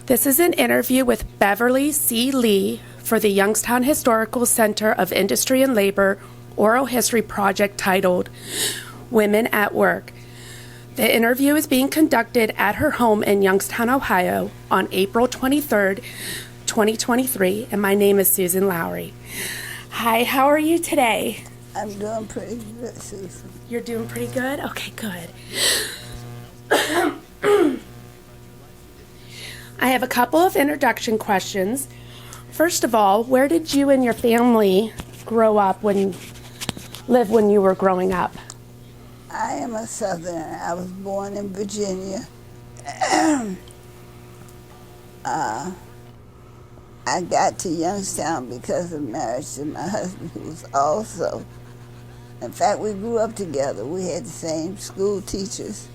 This is an interview with Beverly C. Lee for the Youngstown Historical Center of Industry and Labor Oral History Project titled Women at Work. The interview is being conducted at her home in Youngstown, Ohio on April 23rd, 2023, and my name is Susan Lowry. Hi, how are you today? I'm doing pretty good, Susan. You're doing pretty good? Okay, good. I have a couple of introduction questions. First of all, where did you and your family live when you were growing up? I am a Southerner. I was born in Virginia. I got to Youngstown because of marriage to my husband, who was also. In fact, we grew up together. We had the same school teachers.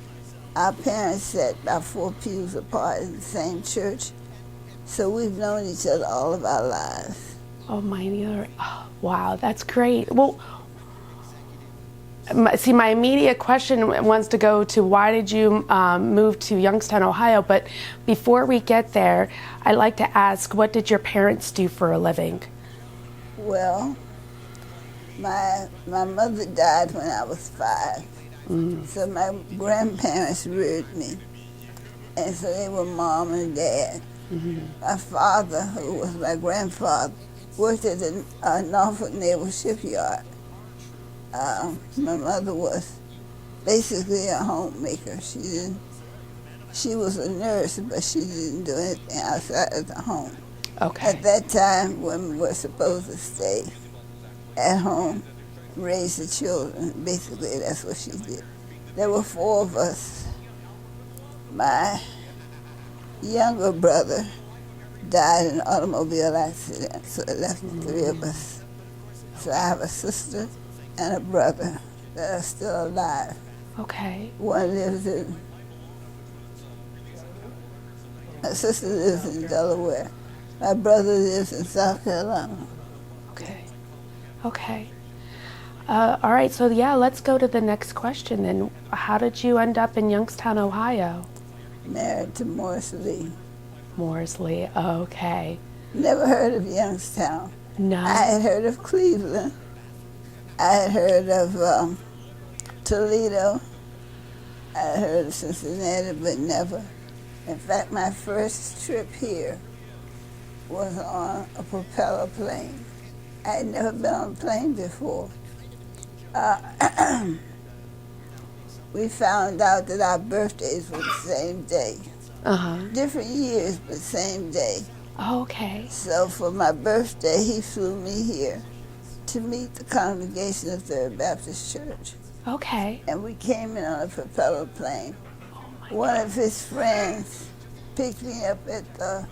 Our parents sat about 4 pews apart in the same church. So we've known each other all of our lives. Oh, wow, that's great. Well, my immediate question wants to go to why did you move to Youngstown, Ohio? But before we get there, I'd like to ask, what did your parents do for a living? Well, my mother died when I was 5. So my grandparents reared me. And so they were mom and dad. My father, who was my grandfather, worked at the Norfolk Naval Shipyard. My mother was basically a homemaker. She was a nurse, but she didn't do anything outside of the home. Okay. At that time, women were supposed to stay at home, raise the children. Basically, that's what she did. There were 4 of us. My younger brother died in an automobile accident, so it left the 3 of us. So I have a sister and a brother that are still alive. Okay. My sister lives in Delaware. My brother lives in South Carolina. Okay. All right, so let's go to the next question then. How did you end up in Youngstown, Ohio? Married to Morris Lee. Morris Lee, okay. Never heard of Youngstown. No. I had heard of Cleveland. I had heard of Toledo. I had heard of Cincinnati, but never. In fact, my first trip here was on a propeller plane. I had never been on a plane before. We found out that our birthdays were the same day. Different years, but same day. Oh, okay. So for my birthday, he flew me here to meet the congregation of Third Baptist Church. Okay. And we came in on a propeller plane. Oh my One God. of his friends picked me up at the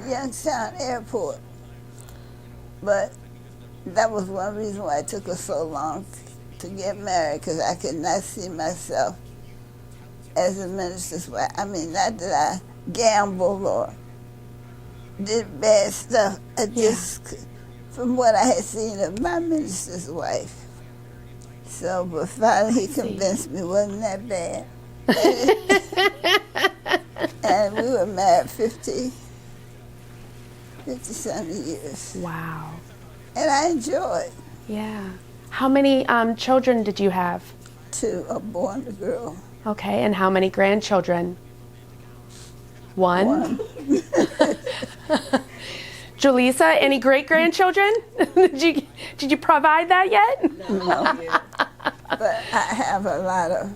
Youngstown airport. But that was one reason why it took us so long to get married, because I could not see myself as a minister's wife. I mean, not that I gambled or did bad stuff. I just, from what I had seen of my minister's wife. So, but finally he convinced me it wasn't that bad. And we were married 50-something years. Wow. And I enjoyed. Yeah. How many children did you have? 2, a boy and a girl. Okay, and how many grandchildren? 1? Jaleesa, any great-grandchildren? Did you provide that yet? No. But I have a lot of,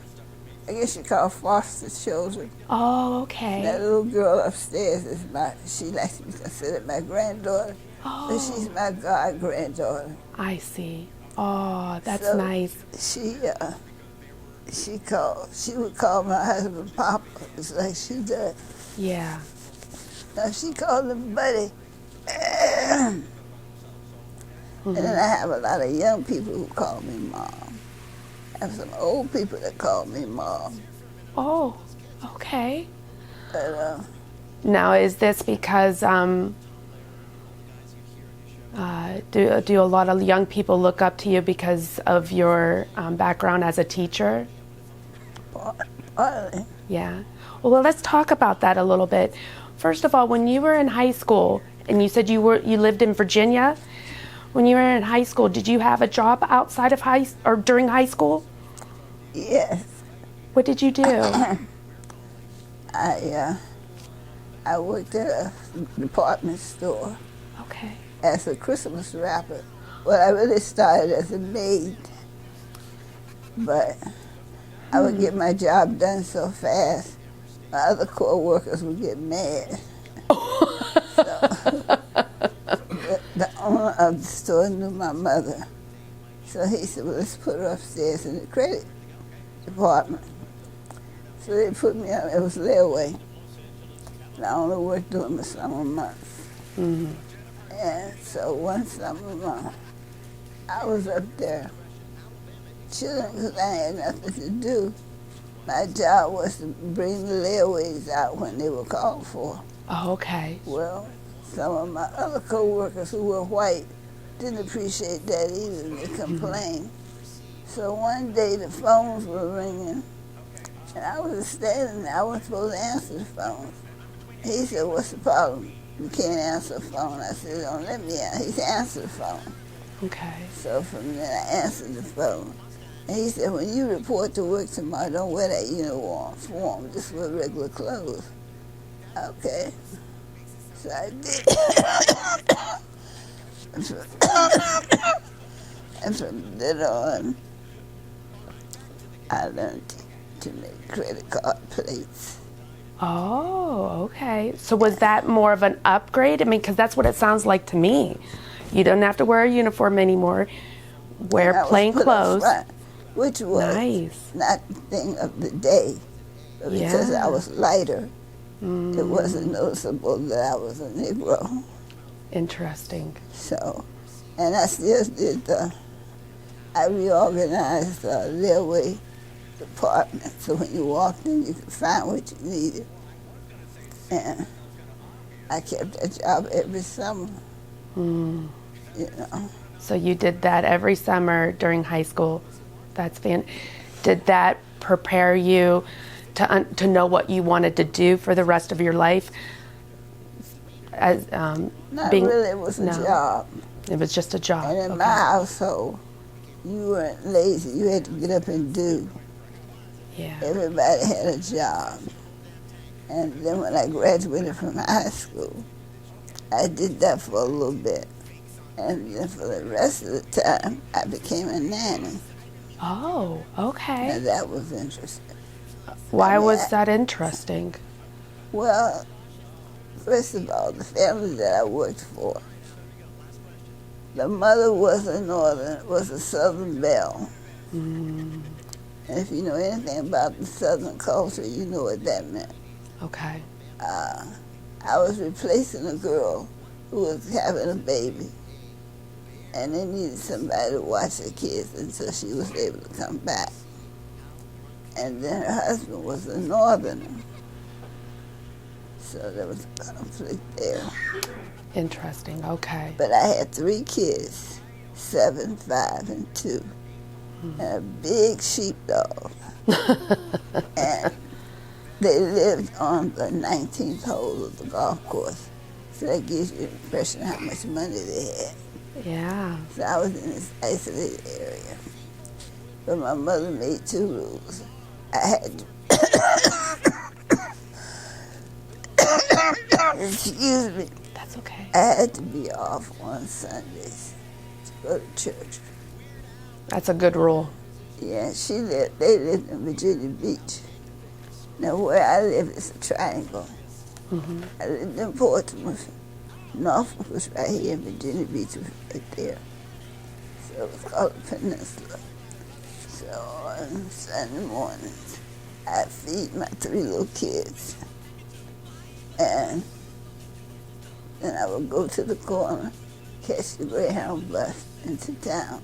I guess you call foster children. Oh, okay. That little girl upstairs is she likes to be considered my granddaughter. Oh. But she's my god-granddaughter. I see. Oh, that's So nice. She would call my husband Papa. It's like she does. Yeah. Now she called him Buddy. And then I have a lot of young people who call me Mom. I have some old people that call me Mom. Oh, okay. But, now, is this because do a lot of young people look up to you because of your background as a teacher? partly. Yeah. Well, let's talk about that a little bit. first of all, when you were in high school, and you said you lived in Virginia, when you were in high school, did you have a job outside of during high school? Yes. What did you do? I worked at a department store Okay. as a Christmas wrapper. Well, I really started as a maid, but I would get my job done so fast, my other co-workers would get mad. So the owner of the store knew my mother, so he said, well, let's put her upstairs in the credit department. So they put me up, it was layaway. And I only worked during the summer months. Mm-hmm. And so one summer month, I was up there chilling because I had nothing to do. My job was to bring the layaways out when they were called for. Oh, okay. Well, some of my other co-workers who were white didn't appreciate that either. They complained. So one day the phones were ringing, and I was standing there. I wasn't supposed to answer the phones. He said, what's the problem? You can't answer the phone. I said, don't let me answer. He said, answer the phone. Okay. So from then I answered the phone. And he said, when you report to work tomorrow, don't wear that uniform, just wear regular clothes. Okay. So I did. And from then on, I learned to make credit card plates. Oh, okay. So was that more of an upgrade? I mean, because that's what it sounds like to me. You don't have to wear a uniform anymore. Wear plain clothes. Front, which was nice. Not the thing of the day. But because I was lighter, it wasn't noticeable that I was a Negro. Interesting. So, and I still did I reorganized the railway department, so when you walked in, you could find what you needed. And I kept that job every summer, you know. So you did that every summer during high school. That's Did that prepare you to know what you wanted to do for the rest of your life? As Not really, it was a job. It was just a job. And in my household, you weren't lazy. You had to get up and do. Yeah. Everybody had a job. And then when I graduated from high school, I did that for a little bit. And then for the rest of the time, I became a nanny. Oh, okay. And that was interesting. Why was that interesting? Well, first of all, the family that I worked for, the mother was a Southern belle. And if you know anything about the Southern culture, you know what that meant. Okay. I was replacing a girl who was having a baby, and they needed somebody to watch the kids until she was able to come back. And then her husband was a Northerner, so there was a conflict there. Interesting, okay. But I had 3 kids, 7, 5, and 2, and a big sheepdog. And they lived on the 19th hole of the golf course. So that gives you an impression of how much money they had. Yeah. So I was in this isolated area. But my mother made 2 rules. I had to, excuse me. That's okay. I had to be off on Sundays to go to church. That's a good rule. Yeah, they lived in Virginia Beach. Now where I live is a triangle. I lived in Portsmouth. Norfolk was right here, and Virginia Beach was right there. So it was called a peninsula. So on Sunday mornings, I feed my 3 little kids. And then I would go to the corner, catch the Greyhound bus into town,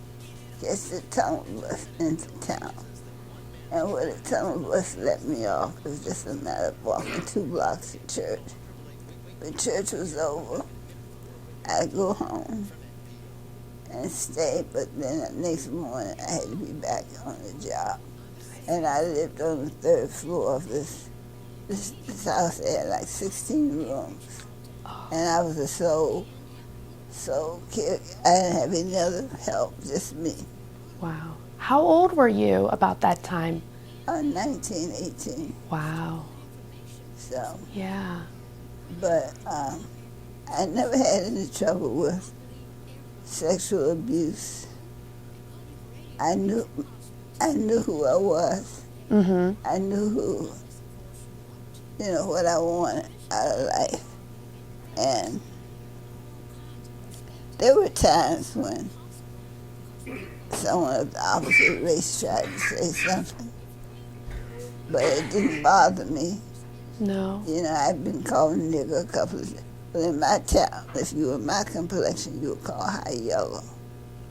catch the tunnel bus into town. And when the tunnel bus let me off, it was just a matter of walking 2 blocks to church. When church was over, I'd go home and stay, but then the next morning I had to be back on the job. And I lived on the 3rd floor of this this house had like 16 rooms. And I was a sole kid. I didn't have any other help, just me. Wow. How old were you about that time? 19, 18. Wow. So, Yeah. but I never had any trouble with sexual abuse. I knew who I was. Mm-hmm. I knew what I wanted out of life. And there were times when someone of the opposite race tried to say something, but it didn't bother me. No. I've been called a nigger a couple of times. But in my town, if you were my complexion, you were called high yellow.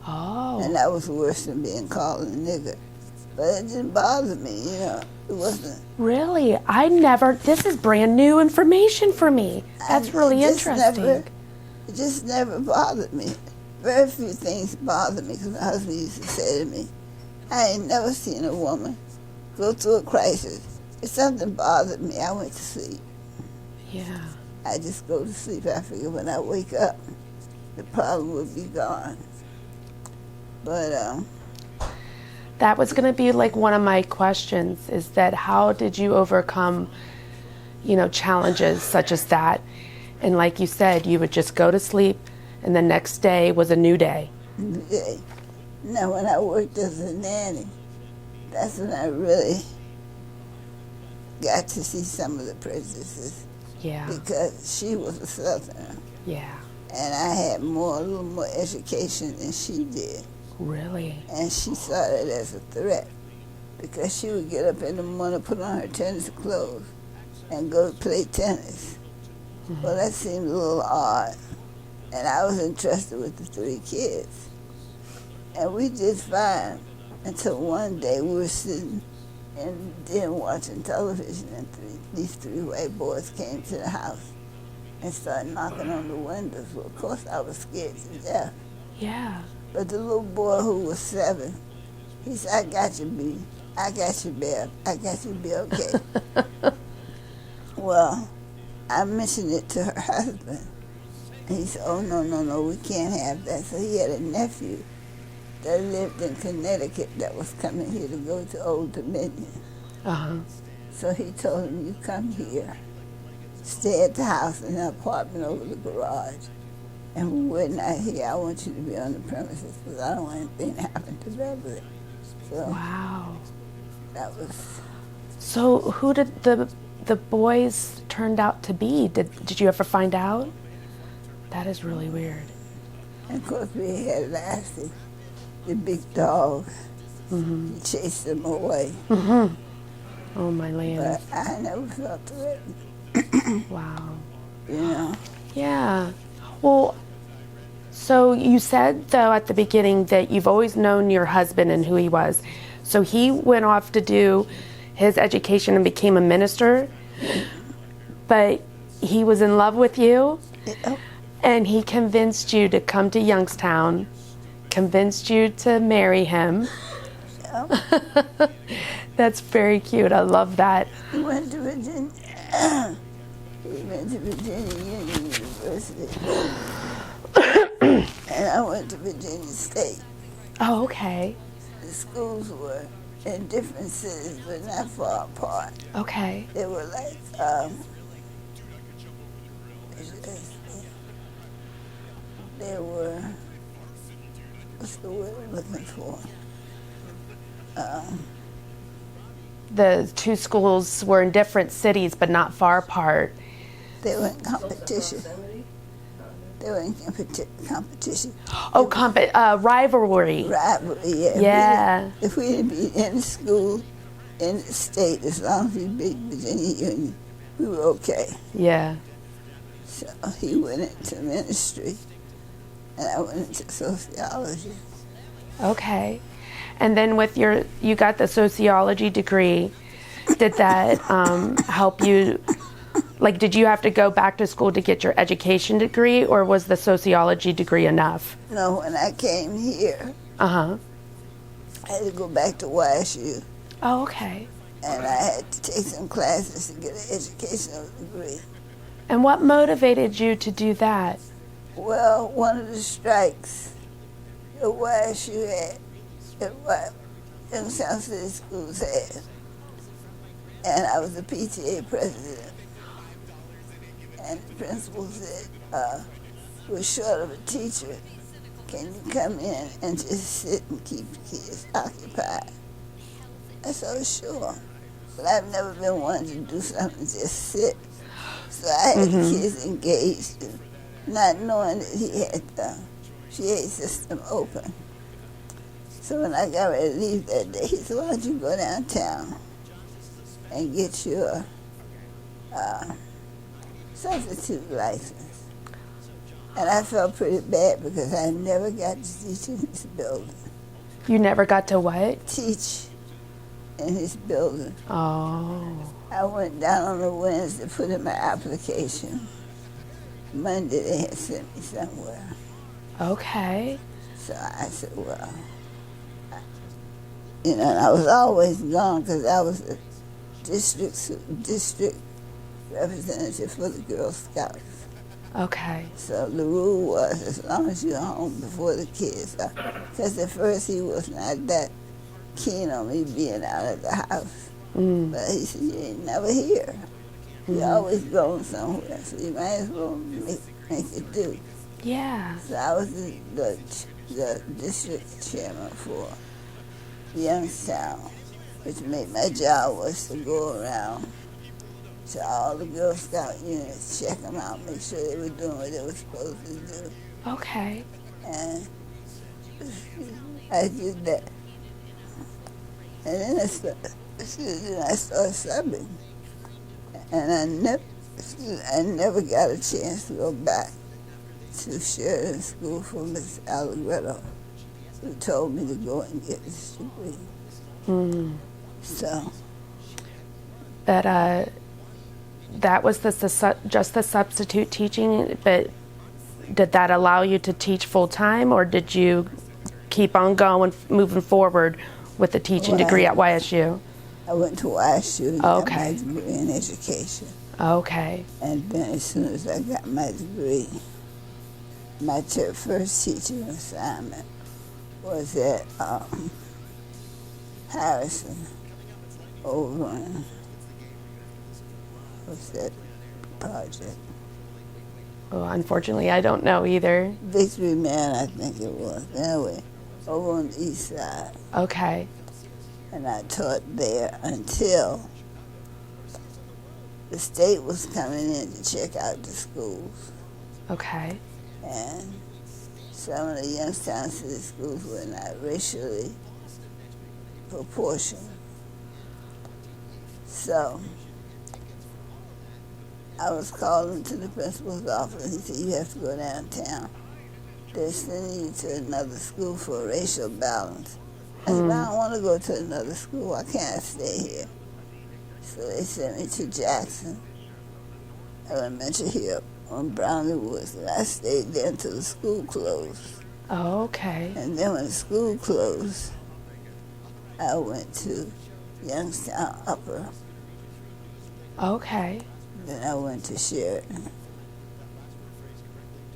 Oh. And that was worse than being called a nigger. But it didn't bother me, It wasn't. Really? This is brand new information for me. That's really interesting. It just never bothered me. Very few things bothered me, because my husband used to say to me, I ain't never seen a woman go through a crisis. If something bothered me, I went to sleep. Yeah. I just go to sleep. I figure when I wake up, the problem would be gone. But that was going to be like one of my questions, is that how did you overcome, challenges such as that? And like you said, you would just go to sleep, and the next day was a new day. Now, when I worked as a nanny, that's when I really got to see some of the prejudices. Yeah. Because she was a Southerner. Yeah. And I had a little more education than she did. Really? And she saw it as a threat, because she would get up in the morning, put on her tennis clothes, and go play tennis. Mm-hmm. Well, that seemed a little odd. And I was entrusted with the 3 kids. And we did fine until one day we were sitting and then watching television, and these 3 white boys came to the house and started knocking on the windows. Well, of course, I was scared to death. Yeah. But the little boy who was 7, he said, I got you, B. I got you, Bev. I got you, be okay. Well, I mentioned it to her husband. And he said, oh, no, we can't have that. So he had a nephew that lived in Connecticut that was coming here to go to Old Dominion. Uh-huh. So he told him, you come here, stay at the house in an apartment over the garage. And when we're not here, I want you to be on the premises, because I don't want anything to happen to Beverly. So wow. That was... So who did the boys turned out to be? Did you ever find out? That is really weird. And of course, we had Lassie, the big dog. Mm-hmm. He chased them away. Mm-hmm. Oh, my land. But I never felt threatened. Wow. Yeah. Well, so you said, though, at the beginning that you've always known your husband and who he was. So he went off to do his education and became a minister, but he was in love with you, and he convinced you to come to Youngstown, convinced you to marry him. That's very cute. I love that. He went to Virginia. He went to Virginia Union University. And I went to Virginia State. Oh, okay. The schools were in different cities, but not far apart. Okay. They were like, they were, what's the word I'm looking for? The 2 schools were in different cities, but not far apart. They were in competition. They were in competition. Oh, rivalry. Rivalry, yeah. Yeah. If we didn't be in the school, in the state, as long as we beat Virginia Union, we were okay. Yeah. So he went into ministry, and I went into sociology. Okay. And then you got the sociology degree. Did that help you? Like, did you have to go back to school to get your education degree, or was the sociology degree enough? No, when I came here, Uh-huh. I had to go back to YSU. Oh, okay. and I had to take some classes to get an educational degree. And what motivated you to do that? Well, one of the strikes the YSU had, the Youngstown City Schools had, and I was the PTA president, and the principal said, we're short of a teacher. Can you come in and just sit and keep the kids occupied? I said, oh, sure. But I've never been one to do something, just sit. So I had the kids engaged, not knowing that he had the GA system open. So when I got ready to leave that day, he said, why don't you go downtown and get your substitute license? And I felt pretty bad because I never got to teach in his building. You never got to what? Teach in his building. Oh. I went down on the Wednesday to put in my application. Monday they had sent me somewhere. Okay. So I said, well, and I was always gone because I was a district representative for the Girl Scouts. Okay. So the rule was as long as you're home before the kids are. Because at first he was not that keen on me being out of the house. But he said, you ain't never here. You're always going somewhere, so you might as well make it do. Yeah. So I was the district chairman for Youngstown, which made my job was to go around to all the Girl Scout units, check them out, make sure they were doing what they were supposed to do. Okay. And I did that. And then I started subbing. And I never got a chance to go back to Sheridan School for Miss Allegretto, who told me to go and get this degree. So. But that was just the substitute teaching, but did that allow you to teach full time, or did you keep on going, moving forward with the teaching degree at YSU? I went to YSU and got my degree in education. Okay. And then as soon as I got my degree, my first teaching assignment was at Harrison over in, what's that project? Well, unfortunately, I don't know either. Victory Man, I think it was. Anyway, over on the east side. Okay. And I taught there until the state was coming in to check out the schools. Okay. And some of the Youngstown City schools were not racially proportioned. So I was called into the principal's office. He said, you have to go downtown. They're sending you to another school for racial balance. I said, I don't want to go to another school. I can't stay here. So they sent me to Jackson Elementary here on Brownlee Woods. And I stayed there until the school closed. Oh, okay. And then when the school closed, I went to Youngstown Upper. Okay. Then I went to Sheridan.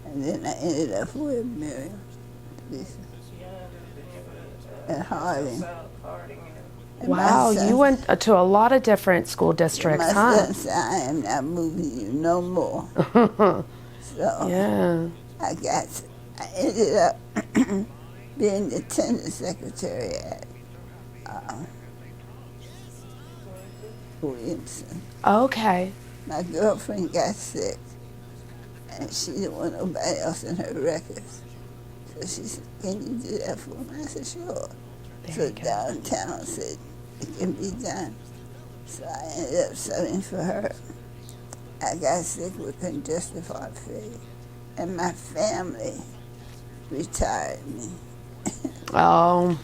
And then I ended up with Miriam and Harding. And wow, you went to a lot of different school districts, my huh? son said, I am not moving you no more. So Yeah. I ended up being the attendance secretary at Williamson. Okay. My girlfriend got sick, and she didn't want nobody else in her records. So she said, can you do that for me? I said, sure. So downtown said, it can be done. So I ended up subbing for her. I got sick with congestive heart failure, and my family retired me. Oh,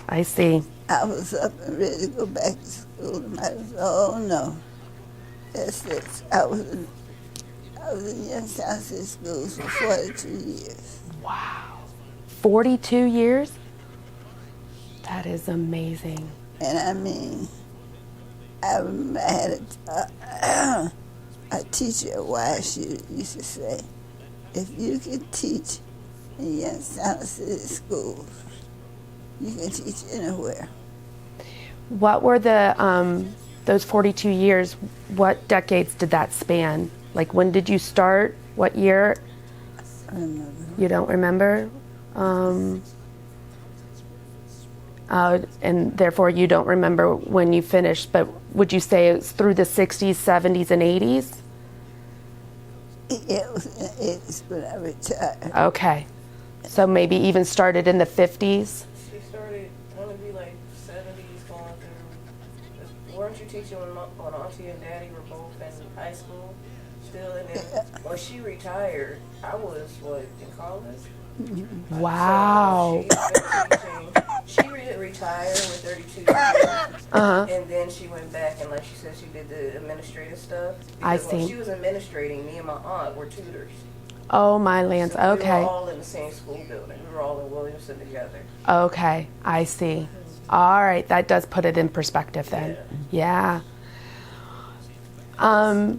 I see. I was up and ready to go back to school, and I was, oh no, that's it. I was in Youngstown City Schools for 42 years. Wow. 42 years? That is amazing. And I mean, I remember I had a teacher at YSU used to say, if you can teach in Youngstown City schools, you can teach anywhere. What were the those 42 years? What decades did that span? Like, when did you start? What year? I remember. You don't remember? And therefore you don't remember when you finished, but would you say it's through the 60s, 70s, and 80s? Yeah, it was in the 80s when I retired. Okay. So maybe even started in the 50s? She started, want to be like 70s going through. Weren't you teaching when Auntie and Daddy were both in high school still? And then when she retired, I was, what, in college? Wow. So she's been teaching. She did retire with 32 years. And then she went back and, like she said, she did the administrative stuff. I Because when see. she was administrating, me and my aunt were tutors. Oh, my lands. So we Okay. were all in the same school building. We were all in Williamson together. Okay. I see. All right. That does put it in perspective then. Yeah. I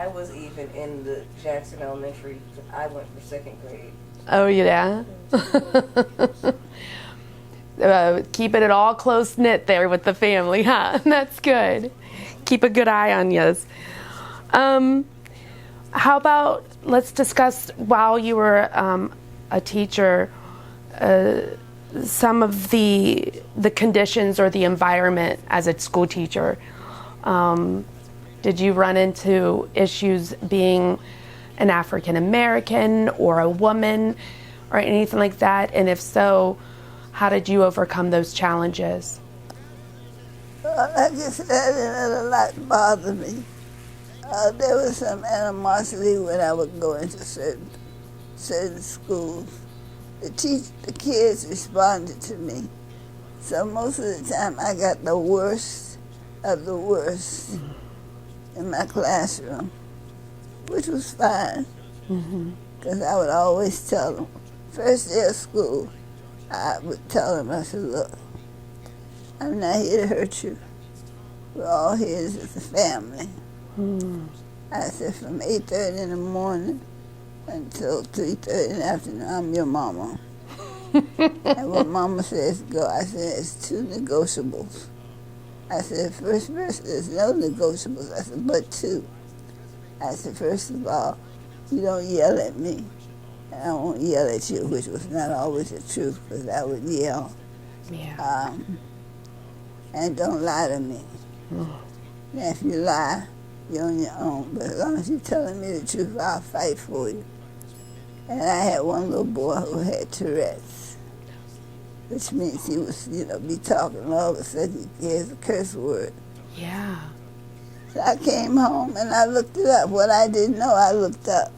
was even in the Jackson Elementary. I went for second grade. Oh, yeah. Keeping it all close knit there with the family, huh? That's good. Keep a good eye on yous. How about, let's discuss, while you were a teacher, some of the conditions or the environment as a school teacher. Did you run into issues being an African American or a woman or anything like that? And if so, how did you overcome those challenges? Well, like I said, I didn't let a lot bother me. There was some animosity when I would go into certain schools. The kids responded to me. So most of the time I got the worst of the worst in my classroom, which was fine, because I would always tell them, first day of school, I would tell them, I said, look, I'm not here to hurt you. We're all here as a family. I said, from 8:30 in the morning until 3:30 in the afternoon, I'm your mama. And when mama says go, I said, it's two negotiables. I said, first verse, there's no negotiables. I said, but two. I said, first of all, you don't yell at me. And I won't yell at you, which was not always the truth, because I would yell. Yeah. And don't lie to me. Now, if you lie, you're on your own. But as long as you're telling me the truth, I'll fight for you. And I had one little boy who had Tourette's, which means he was, be talking, and all of a sudden he hears a curse word. Yeah. So I came home and I looked it up. What I didn't know, I looked up.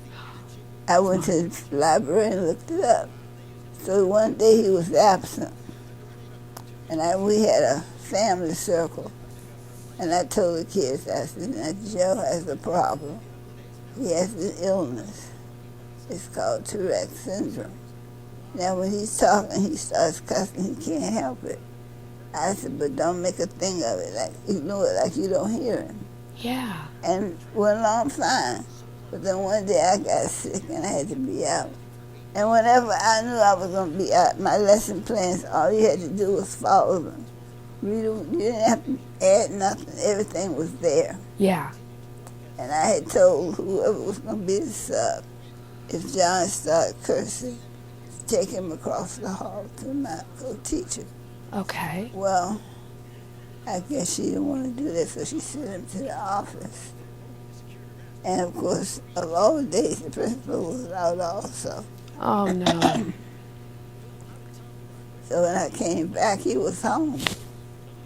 I went to the library and looked it up. So one day he was absent. And we had a family circle. And I told the kids, I said, now Joe has a problem. He has an illness. It's called Tourette's syndrome. Now when he's talking, he starts cussing, he can't help it. I said, but don't make a thing of it, like ignore it like you don't hear him. Yeah. And went along fine. But then one day I got sick and I had to be out. And whenever I knew I was going to be out, my lesson plans, all you had to do was follow them. You didn't have to add nothing. Everything was there. Yeah. And I had told whoever was going to be the sub, if John started cursing, take him across the hall to my co-teacher. Okay. Well, I guess she didn't want to do that, so she sent him to the office. And of course, of all the days, the principal was out also. Oh, no. So when I came back, he was home.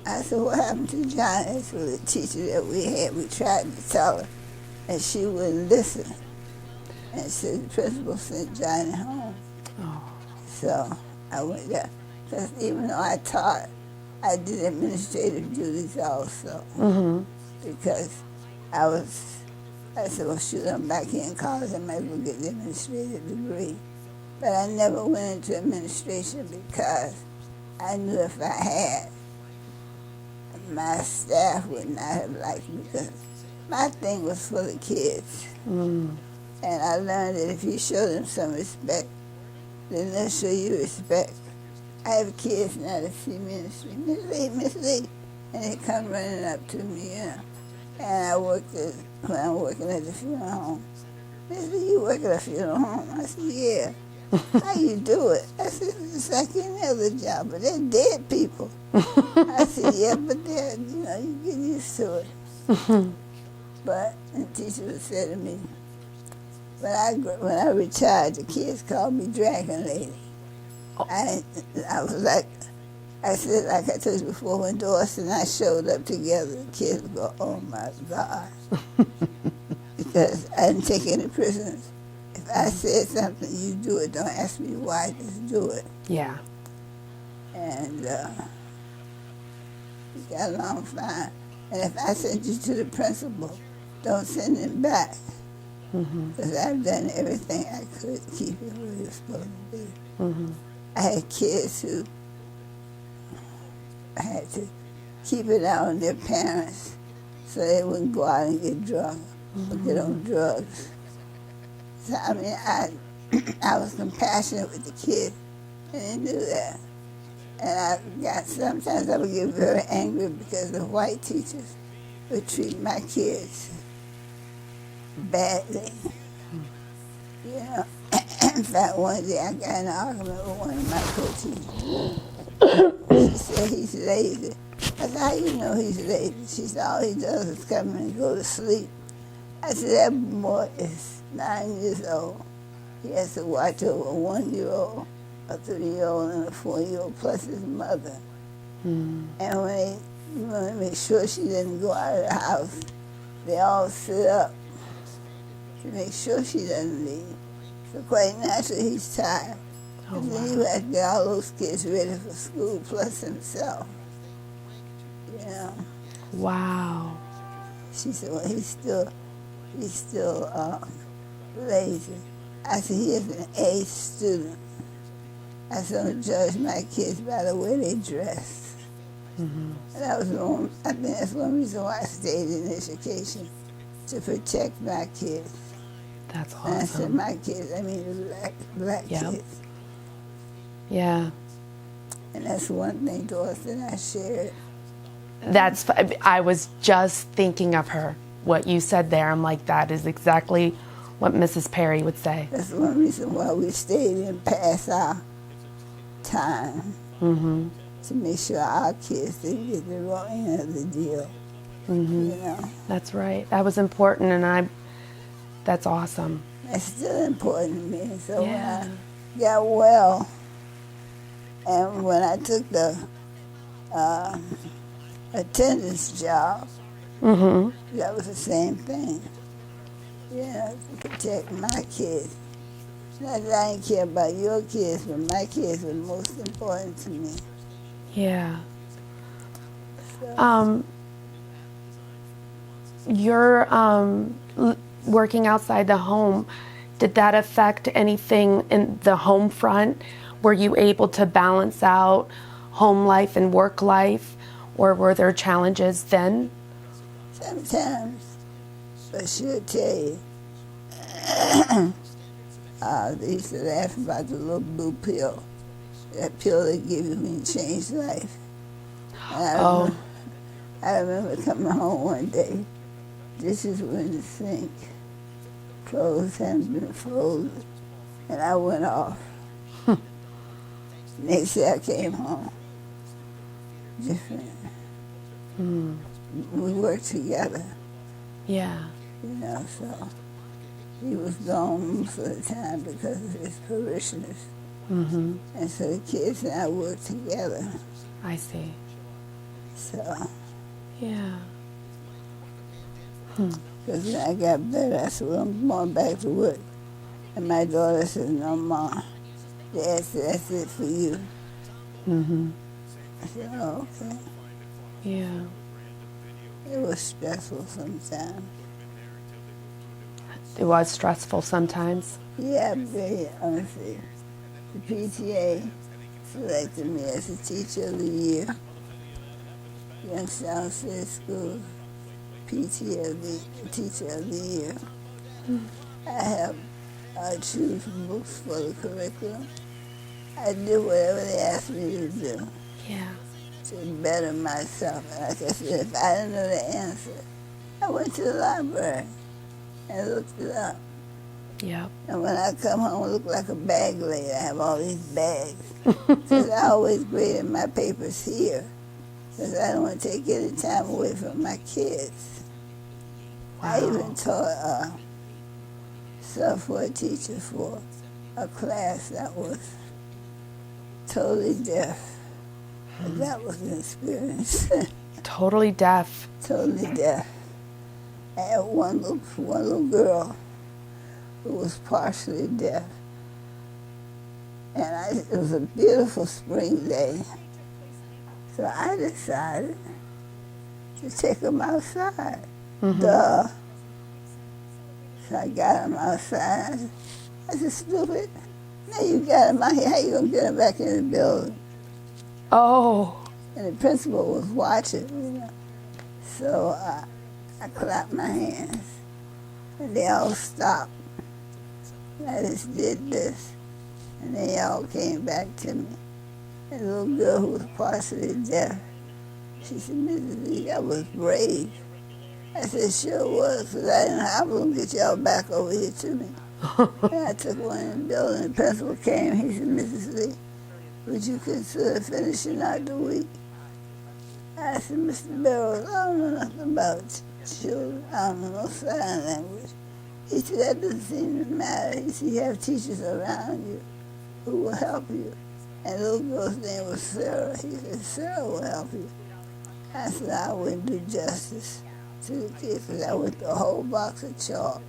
I said, what happened to John? That's the teacher that we had. We tried to tell her, and she wouldn't listen. And so the principal sent Johnny home. Oh. So I went there. Because even though I taught, I did administrative duties also. Because I said, well, shoot, I'm back here in college, I might as well get the administrative degree. But I never went into administration because I knew if I had, my staff would not have liked me because my thing was for the kids. And I learned that if you show them some respect, then they'll show you respect. I have kids now that see me in the street, Miss Lee, and they come running up to me, you know. And when I'm working at the funeral home, they said, "You work at a funeral home?" I said, "Yeah." "How you do it?" I said, "It's like any other job, but they're dead people." I said, "Yeah, but they're, you know, you get used to it." But the teacher would say to me, when I retired, the kids called me Dragon Lady. I was like, I said, like I told you before, when Doris and I showed up together, the kids would go, "Oh my God." Because I didn't take any prisoners. If I said something, you do it. Don't ask me why, just do it. Yeah. And we got along fine. And if I sent you to the principal, don't send him back. Because I've done everything I could to keep it where you're supposed to be. I had kids who had to keep it out on their parents so they wouldn't go out and get drunk or get on drugs. So, I mean, I was compassionate with the kids, and they knew that. And sometimes I would get very angry because the white teachers would treat my kids badly. You know, in fact, one day I got in an argument with one of my co-teachers. She said he's lazy. I said, "How you know he's lazy?" She said, "All he does is come in and go to sleep." I said, "That boy is 9 years old. He has to watch over a 1-year-old, a 3-year-old, and a 4-year-old, plus his mother. And when you want to make sure she doesn't go out of the house, they all sit up to make sure she doesn't leave. So quite naturally, he's tired. And then he has to get all those kids ready for school, plus himself. You know." Wow. She said, "Well, he's still lazy." I said, "He is an A student. I said, don't judge my kids by the way they dress." And that was I think that's one reason why I stayed in education, to protect my kids. That's And I said awesome. my kids, I mean the black kids. Yeah. And that's one thing Doris and I shared. I was just thinking of her. What you said there, I'm like, that is exactly what Mrs. Perry would say. That's one reason why we stayed and passed our time, to make sure our kids didn't get the wrong end of the deal. You know, That's right. That was important, and that's awesome. it's still important to me. So Yeah. when I got well, and when I took the attendance job, that was the same thing. You know, to protect my kids. Not that I didn't care about your kids, but my kids were most important to me. Yeah. So, You're working outside the home. Did that affect anything in the home front? Were you able to balance out home life and work life, or were there challenges then? sometimes, but she'll tell you. They used to laugh about the little blue pill. That pill they give you when you change life. And I remember coming home one day, dishes were in the sink, clothes hadn't been folded, and I went off. Next day I came home, different. We worked together, Yeah. you know, so he was gone most of the time because of his parishioners. And so the kids and I worked together. I see. So, Yeah. because when I got better, I said, "Well, I'm going back to work." And my daughter said, "No, Mom, Dad said, that's it for you." I said, "Oh, okay." Yeah. It was stressful sometimes. It was stressful sometimes. Yeah, very honestly. The PTA selected me as the Teacher of the Year. Youngstown City School Teacher of the Year. I have choose books for the curriculum. I do whatever they ask me to do Yeah. to better myself. And like I said, if I didn't know the answer, I went to the library and looked it up. Yep. And when I come home, I look like a bag lady. I have all these bags. Because I always graded my papers here. Because I don't want to take any time away from my kids. Wow. I even taught stuff for a teacher for a class that was totally deaf. But that was an experience. Totally deaf. Totally deaf. I had one little girl who was partially deaf. And it was a beautiful spring day. So I decided to take him outside. Duh. So I got him outside. I said, stupid. Now you got him out here. How you going to get him back in the building? Oh. And the principal was watching, you know. So I clapped my hands. And they all stopped. And I just did this. And they all came back to me. And the little girl who was partially deaf, she said, Mrs. Lee, that was brave. I said, sure was, because I didn't know how I was going to get y'all back over here to me. And I took one in the building, the principal came, he said, Mrs. Lee, would you consider finishing out the week? I said, Mr. Barrows, I don't know nothing about children. I don't know no sign language. He said, that doesn't seem to matter. He said, you have teachers around you who will help you. And the little girl's name was Sarah. He said, Sarah will help you. I said, I wouldn't do justice to the kids because I went through a whole box of chalk.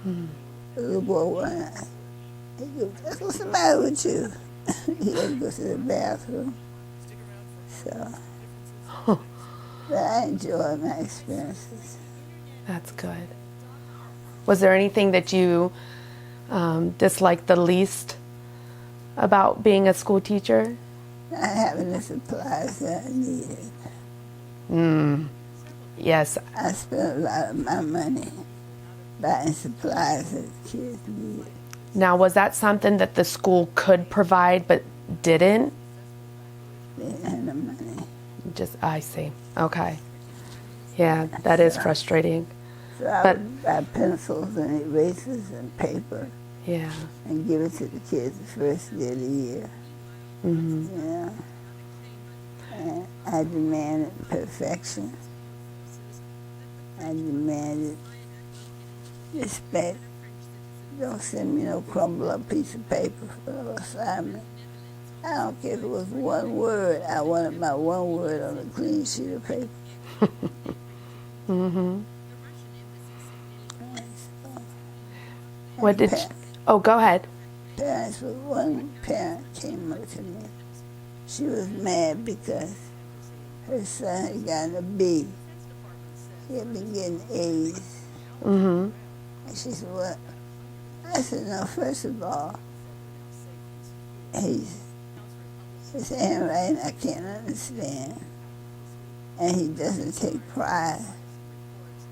The little boy went, he goes, what's the matter with you? He had to go to the bathroom. So, but I enjoyed my experiences. That's good. Was there anything that you disliked the least about being a school teacher? Not having the supplies that I needed. Yes. I spent a lot of my money buying supplies that the kids needed. Now, was that something that the school could provide but didn't? They didn't have the money. I see. Okay. Yeah, that is frustrating. So I would buy pencils and erasers and paper Yeah. and give it to the kids the first day of the year. You know? And I demanded perfection. I demanded respect. Don't send me no crumble up piece of paper for no assignment. I don't care if it was one word. I wanted my one word on a clean sheet of paper. What did oh, go ahead. One parent came up to me. She was mad because her son had gotten a B. He had been getting A's. And she said, well, I said, no, first of all, his handwriting I can't understand. And he doesn't take pride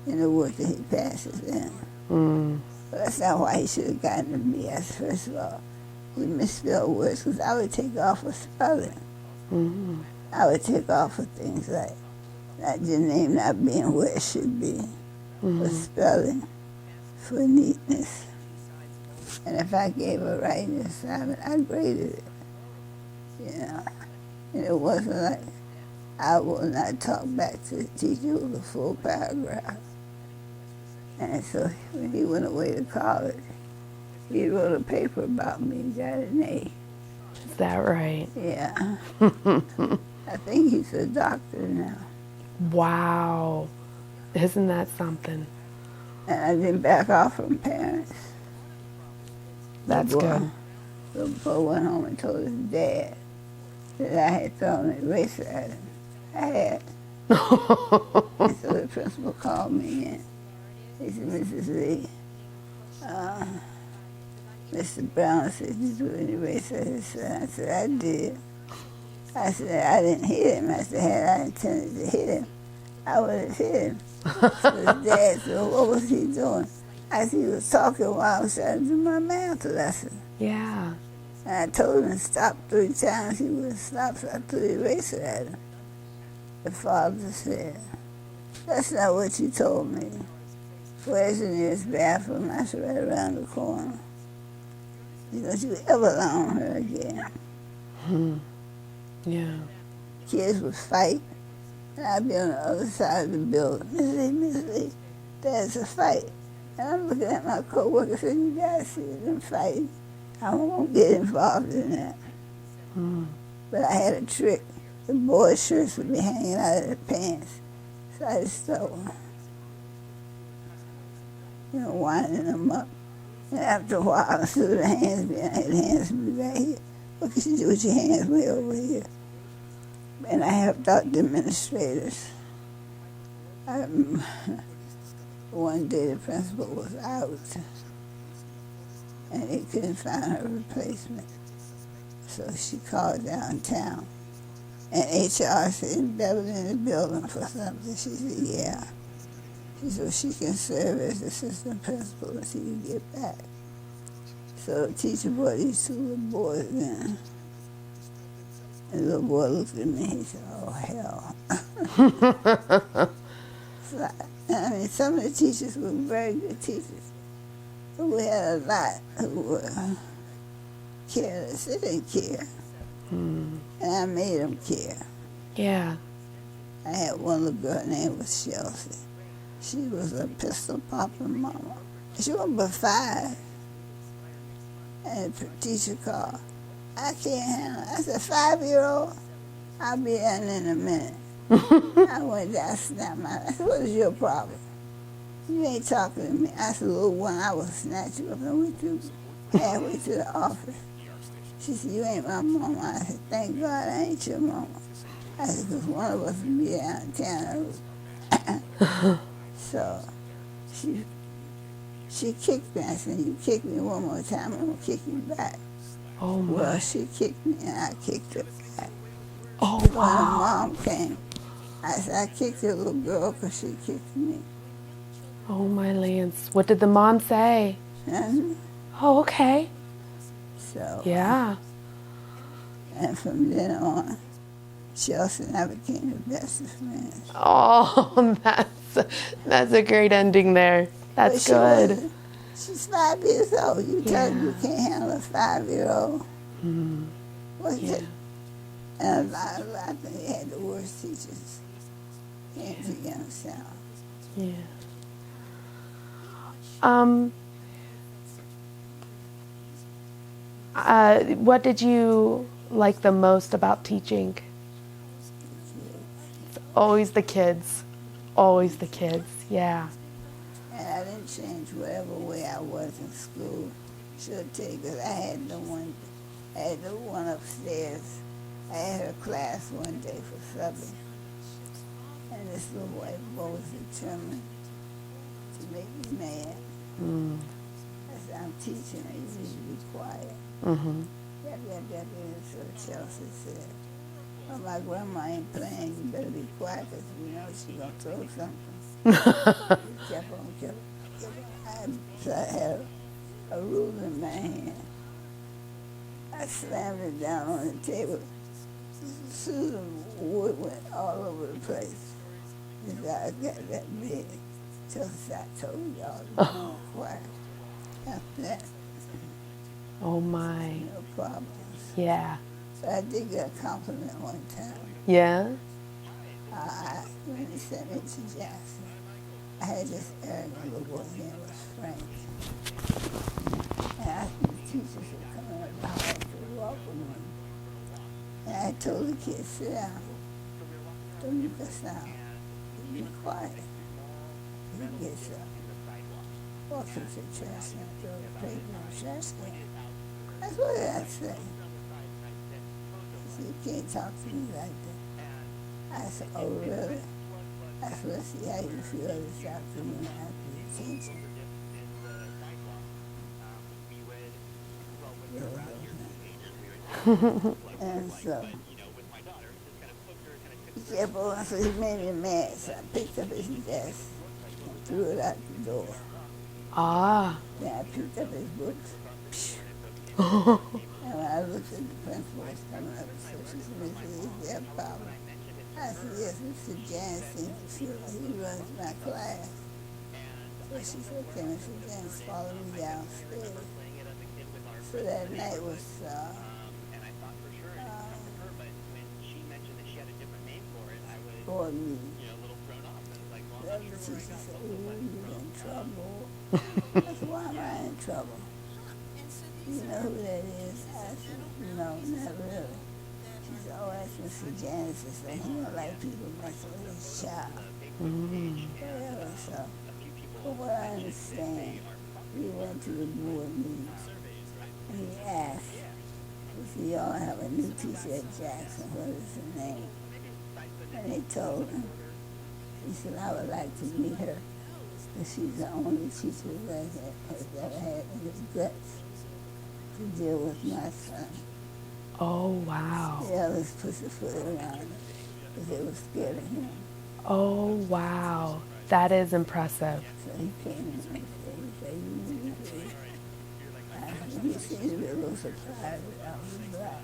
in the work that he passes in. But that's not why he should have gotten a B. I said, first of all, he misspelled words because I would take off for spelling. I would take off for things like not your name not being where it should be, for spelling, for neatness. And if I gave a writing assignment, I graded it. You know, and it wasn't like I will not talk back to the teacher with a full paragraph. And so when he went away to college, he wrote a paper about me and got an A. Is that right? Yeah. I think he's a doctor now. Wow. Isn't that something? And I didn't back off from parents. That's good. The boy went home and told his dad that I had thrown an eraser at him. I had. And so the principal called me in. He said, Mrs. Lee, Mr. Brown said you threw an eraser at his son. I said, I did. I said, I didn't hit him. I said, had I intended to hit him, I would have hit him. So his dad said, well, what was he doing? I said, he was talking while I was trying to do my math lesson. Yeah. And I told him to stop 3 times. He wouldn't stop, so I threw the eraser at him. The father said, that's not what you told me. Where's the nearest bathroom? I said, right around the corner. Don't you ever lie on her again. Yeah. Kids would fight, and I'd be on the other side of the building. Miss Lee, there's a fight. And I'm looking at my coworker saying, you guys see them fighting. I won't get involved in that. But I had a trick. The boys' shirts would be hanging out of their pants. So I just stole them. Winding them up. And after a while, instead of the hands behind, the hands would be right here. What could you do with your hands way over here? And I helped out the administrators. One day the principal was out, and they couldn't find her replacement. So she called downtown, and HR said, Beverly in the building for something. She said, yeah. She said, she can serve as assistant principal until you get back. So the teacher brought these 2 little boys in. And the little boy looked at me, he said, oh, hell. So, I mean, some of the teachers were very good teachers. But we had a lot who were careless. They didn't care. And I made them care. Yeah. I had one little girl, her name was Chelsea. She was a pistol popping mama. She was but 5. And the teacher called. I can't handle it. I said, 5-year-old, I'll be in a minute. I went down, snapped my, I said, what is your problem? You ain't talking to me. I said, little one, I will snatch you up and with you halfway to the office. She said, you ain't my mama. I said, thank God I ain't your mama. I said, because one of us would be downtown. So she kicked me. I said, you kick me one more time, I'm going to kick you back. Oh, my. Well, she kicked me, and I kicked her back. Oh, When wow. her mom came, I said, I kicked the little girl because she kicked me. Oh, my Lance. What did the mom say? And Oh, okay. so, Yeah. and from then on, Chelsea and I became the best of friends. Oh, that's a great ending there. That's good. She's 5 years old. You tell her you can't handle a 5-year-old. What's it? And I think they had the worst teachers in Youngstown. Yeah. What did you like the most about teaching? It's always the kids. Always the kids. Yeah. And I didn't change whatever way I was in school. Should take, because I had the one upstairs. I had her class one day for subbing. And this little white boy was determined to make me mad. I said, I'm teaching her, you need to be quiet. So Chelsea said, well, my grandma ain't playing, you better be quiet, because you know she's going to throw something. He kept on. So I had a ruler in my hand. I slammed it down on the table. Susan wood went all over the place. The guy got that big. Chelsea, I told y'all to be quiet. After that, Oh, my. no problems. Yeah. But I did get a compliment one time. Yeah? When he sent me to Jackson, I had this arrogant little boy, his name was Frank. And I asked the teachers to come in the house to welcome me. And I told the kids, sit down. Don't make a sound. Be quiet. He gets up. Walks into the trash can, throw the paper in the trash can. That's what I said. He said, you can't talk to me like that. I said, oh, really? I said, let's see how you feel this afternoon after the teaching. And so He kept on, so he made me mad. So I picked up his desk and threw it out the door. Ah. Then I picked up his books. And when I looked at the principal was coming up, so she said, "Mrs. Is there a problem?" I said, "Yes, Mr. Jan seems to feel like he runs my class." So she said, "Okay, Mr. Jan, follow me downstairs." So that night was board meeting. The other teacher said, "Ooh, you're in trouble." I said, "Why am I in trouble?" "You know who that is?" I said, "No, not really." She said, "Oh, that's Mr. Janice. He don't like people messing with his child." Whatever, so. But what I understand, we went to the board meeting, and he asked, he said, "Y'all have a new teacher at Jackson. What is her name?" And they told him. He said, "I would like to meet her, because she's the only teacher that has ever had the guts to deal with my son." Oh, wow. The others put the foot around him because they were scared of him. Oh, wow. That is impressive. So he came in and said, he seemed to be a little surprised that I was black.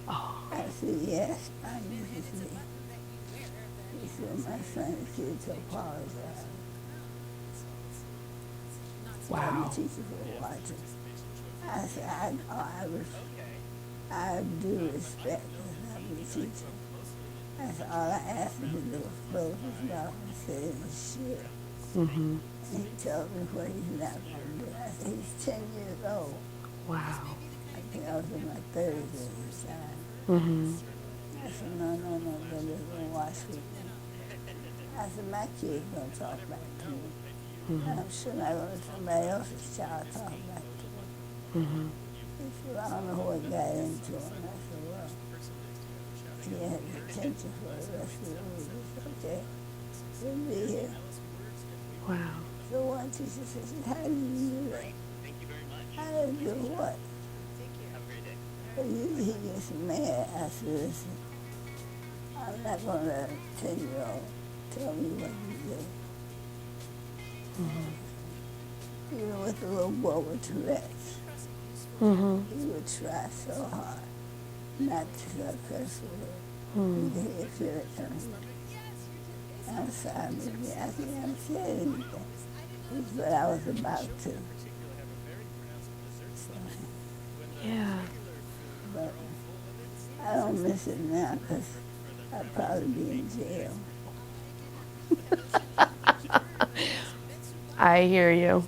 Oh. I said, "Yes, I Mrs. Lee." He said, "My son is here to apologize." Wow. The teachers were watching. I said, I do respect the teacher. I said, all I asked him to do was close his mouth and sit in his chair. Mm-hmm. And he told me what he's not going to do. I said, he's 10 years old. Wow. I think I was in my 30s at the time. Mm-hmm. I said, no, but they're going to watch with me. I said, my kid's going to talk back to me. Mm-hmm. I'm sure not going to let somebody else's child talk back to me. Mm-hmm. He said, I don't know what got into him. I said, well, he had attention for the rest of the week. He said, okay, he'll be here. Wow. So one teacher said, how did you do that? How did you do what? Well, usually he gets mad. I said, listen, I'm not going to let a 10-year-old tell me what to do. Mm-hmm. Even with the little boy with Tourette's, he would try so hard not to curse with her. You could hear feel it coming. I'm sorry, baby. I haven't said anything. But I was about to. So, Yeah. but I don't miss it now because I'd probably be in jail. I hear you.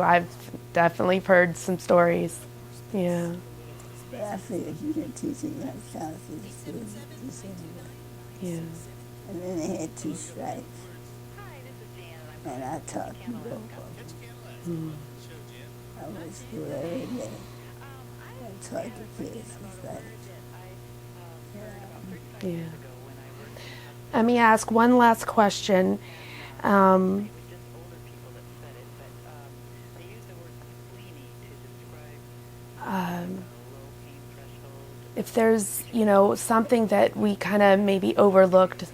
I've definitely heard some stories. Yeah. But I figured you can teach a young child to students anyway. Yeah. And then they had 2 strikes. And I taught them both of them. I went to school every day and taught the kids. It's like, Yeah. Let me ask one last question. If there's, something that we kind of maybe overlooked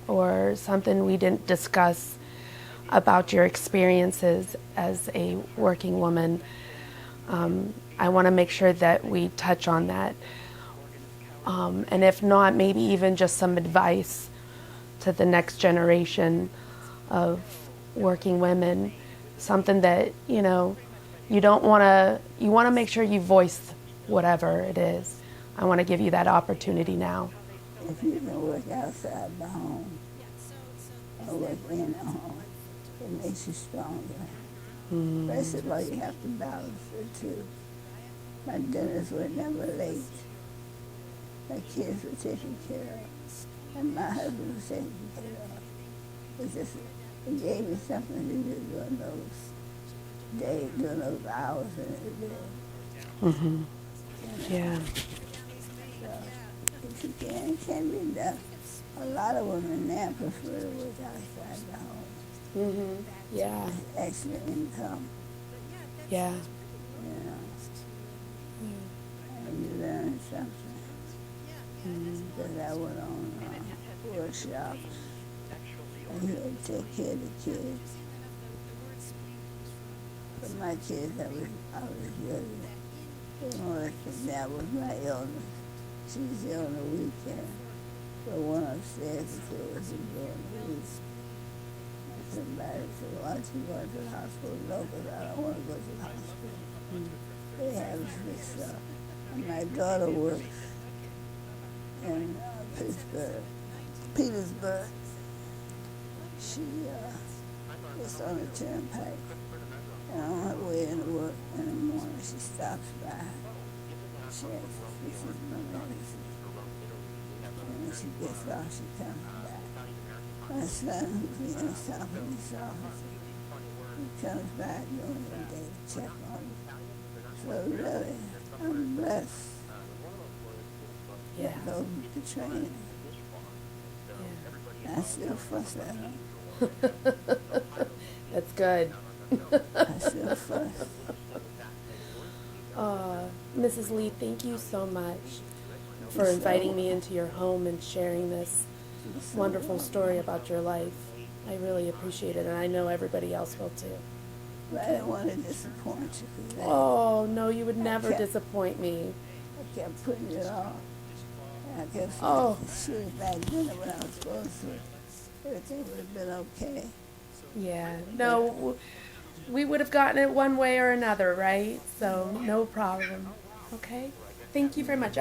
or something we didn't discuss about your experiences as a working woman, I want to make sure that we touch on that. And if not, maybe even just some advice to the next generation of working women, something that, you want to make sure you voice whatever it is. I want to give you that opportunity now. if you can work outside the home or work in the home, it makes you stronger. First of all, you have to balance it too. My dinners were never late. My kids were taken care of. And my husband was taken care of. It gave me something to do during those days, during those hours in the day. Mm-hmm. Yeah. So, if you can, it can be done. A lot of women now prefer to work outside the home. Mm-hmm. Yeah. Extra income, Yeah. and you learn something. Because I went on workshop, and he would take care of the kids. But my kids, I was good. They wanted to think that was my illness. She's ill on the weekend. But one upstairs because it was ill on the week. Somebody said, why don't you go to the hospital? No, because I don't want to go to the hospital. They have this stuff. And my daughter works in Petersburg. She is on the turnpike. And on her way into work in the morning, she stops by. She fixes my medicine. And when she gets off, she comes back. My son, who's in the South Police officer, he comes back during the day to check on me. So really, I'm blessed. Yeah. Go to training. Yeah. I still fuss at him. That's good. I still fuss. Mrs. Lee, thank you so much for inviting me into your home and sharing this wonderful story about your life. I really appreciate it, and I know everybody else will too. But I didn't want to disappoint you. Oh, no, you would never disappoint me. I kept putting it off. And I kept shooting back dinner when I was supposed to. Everything would have been okay. Yeah, no, we would have gotten it one way or another, right? So, no problem. Okay? Thank you very much.